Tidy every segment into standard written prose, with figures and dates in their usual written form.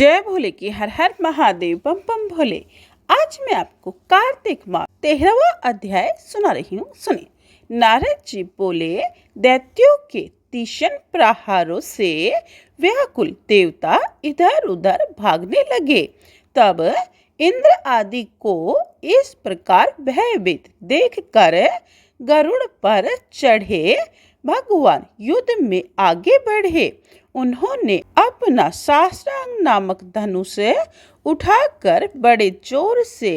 जय भोले की हर हर महादेव बम बम भोले। आज मैं आपको कार्तिक माह 13वां अध्याय सुना रही हूँ। सुनिए। नारद जी बोले, दैत्यों के तीक्ष्ण प्रहारों से व्याकुल देवता इधर उधर भागने लगे। तब इंद्र आदि को इस प्रकार भयभीत देखकर गरुड़ पर चढ़े भगवान युद्ध में आगे बढ़े। उन्होंने अपना सहस्रांग नामक धनुष उठाकर बड़े जोर से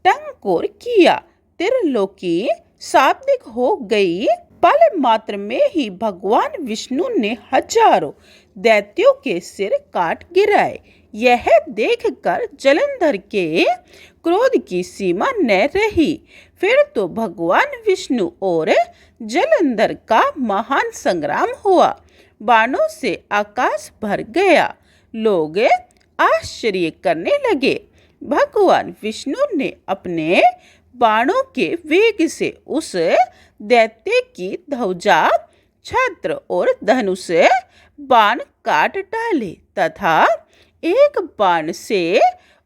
टंकोर किया। त्रिलोकी शाब्दिक हो गई। पल मात्र में ही भगवान विष्णु ने हजारों दैत्यों के सिर काट गिराए। यह देखकर जलंधर के क्रोध की सीमा न रही। फिर तो भगवान विष्णु और जलंधर का महान संग्राम हुआ। बाणों से आकाश भर गया। लोग आश्चर्य करने लगे। भगवान विष्णु ने अपने बाणों के वेग से उस दैत्य की ध्वजा, छत्र और धनुष बाण काट डाले तथा एक बाण से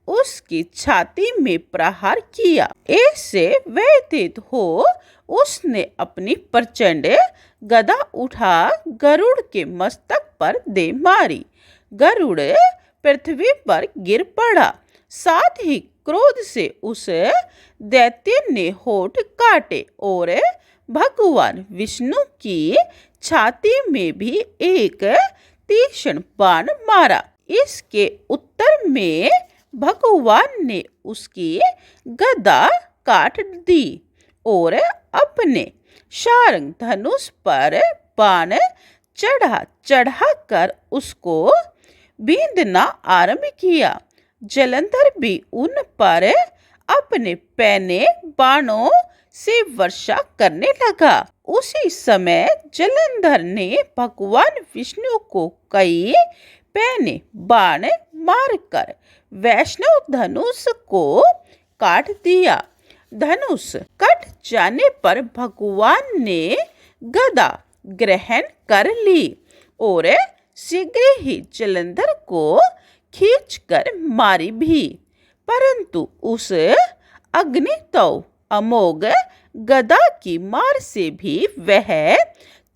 उसकी छाती में प्रहार किया। इससे व्यथित हो उसने अपनी प्रचंड गदा उठा गरुड़ के मस्तक पर दे मारी। गरुड़ पृथ्वी पर गिर पड़ा। साथ ही क्रोध से उस दैत्य ने होठ काटे और भगवान विष्णु की छाती में भी एक तीक्ष्ण बाण मारा। इसके उत्तर में भगवान ने उसकी गदा काट दी और अपने शार्ंग धनुष पर बाण चढ़ा कर उसको बींधना आरंभ किया। जलंधर भी उन पर अपने पैने बाणों से वर्षा करने लगा। उसी समय जलंधर ने भगवान विष्णु को कई पैने बाण मारकर वैष्णव धनुष को काट दिया। धनुष कट जाने पर भगवान ने गदा ग्रहण कर ली और शीघ्र ही जलंधर को खींचकर मारी भी। परंतु उस अग्नितव अमोघ गदा की मार से भी वह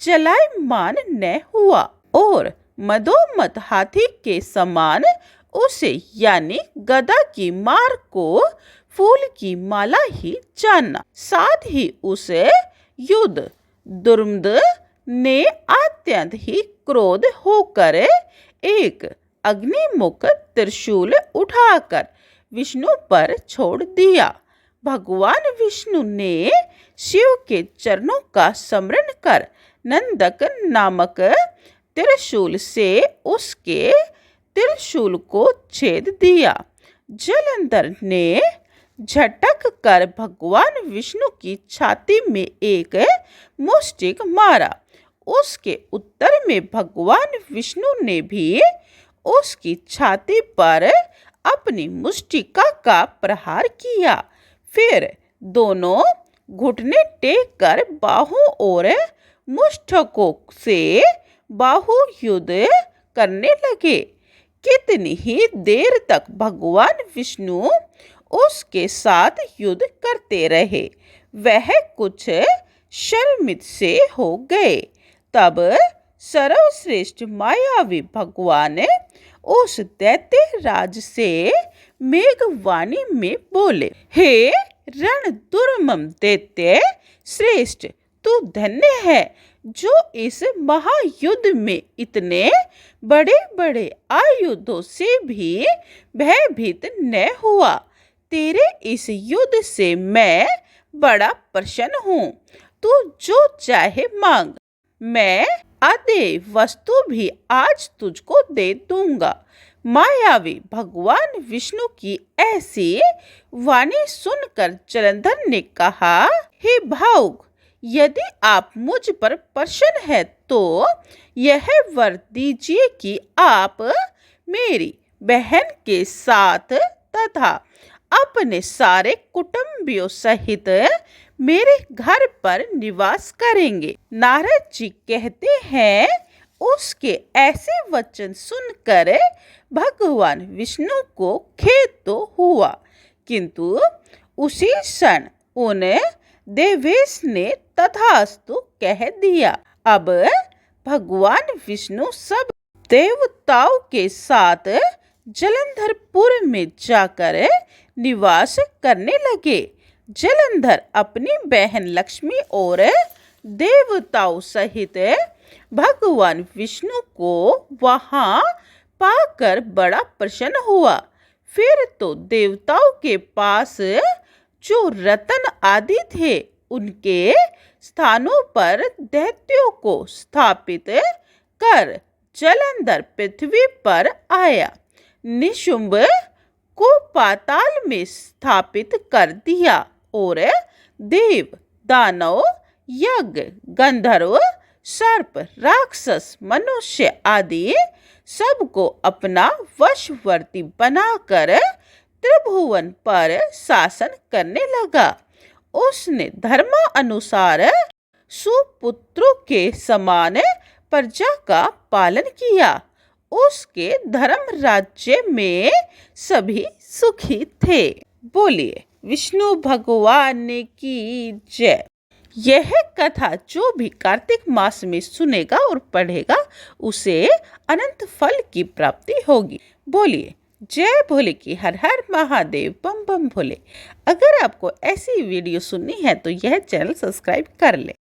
चलायमान न हुआ और मदोमद हाथी के समान उसे यानी गदा की मार को फूल की माला ही जाना। साथ ही उस युद्ध दुर्मद ने अत्यंत ही क्रोध होकर एक अग्निमुख त्रिशूल उठाकर विष्णु पर छोड़ दिया। भगवान विष्णु ने शिव के चरणों का स्मरण कर नंदक नामक त्रिशूल से उसके त्रिशूल को छेद दिया। जलंधर ने झटक कर भगवान विष्णु की छाती में एक मुष्टिक मारा। उसके उत्तर में भगवान विष्णु ने भी उसकी छाती पर अपनी मुष्टिका का प्रहार किया। फिर दोनों घुटने टेक कर बाहों और मुष्टकों से बाहु युद्ध करने लगे। कितनी ही देर तक भगवान विष्णु उसके साथ युद्ध करते रहे। वह कुछ शर्मित से हो गए। तब सर्वश्रेष्ठ मायावी भगवान उस दैत्य राज से मेघवाणी में बोले, हे रण दुर्मम दैत्य श्रेष्ठ, तू धन्य है जो इस महायुद्ध में इतने बड़े बड़े आयुधों से भी भयभीत न हुआ। तेरे इस युद्ध से मैं बड़ा प्रसन्न हूँ। तू जो चाहे मांग, मैं आधे वस्तु भी आज तुझको दे दूंगा। मायावी भगवान विष्णु की ऐसी वाणी सुनकर जलंधर ने कहा, हे भावुक, यदि आप मुझ पर प्रसन्न है तो यह वर दीजिए कि आप मेरी बहन के साथ तथा अपने सारे कुटुंबियों सहित मेरे घर पर निवास करेंगे। नारद जी कहते हैं, उसके ऐसे वचन सुनकर भगवान विष्णु को खेद तो हुआ, किंतु उसी क्षण उन देवेश ने तथास्तु कह दिया। अब भगवान विष्णु सब देवताओं के साथ जलंधरपुर में जाकर निवास करने लगे। जलंधर अपनी बहन लक्ष्मी और देवताओं सहित भगवान विष्णु को वहां पाकर बड़ा प्रसन्न हुआ। फिर तो देवताओं के पास जो रत्न आदि थे उनके स्थानों पर दैत्यों को स्थापित कर जलंधर पृथ्वी पर आया। निशुंभ को पाताल में स्थापित कर दिया और देव, दानव, यज्ञ, गंधर्व, सर्प, राक्षस, मनुष्य आदि सबको अपना वशवर्ती बनाकर त्रिभुवन पर शासन करने लगा। उसने धर्मानुसार सुपुत्रों के समान प्रजा का पालन किया। उसके धर्म राज्य में सभी सुखी थे। बोलिए विष्णु भगवान की जय। यह कथा जो भी कार्तिक मास में सुनेगा और पढ़ेगा उसे अनंत फल की प्राप्ति होगी। बोलिए जय भोले की हर हर महादेव, बम बम भोले। अगर आपको ऐसी वीडियो सुननी है तो यह चैनल सब्सक्राइब कर ले।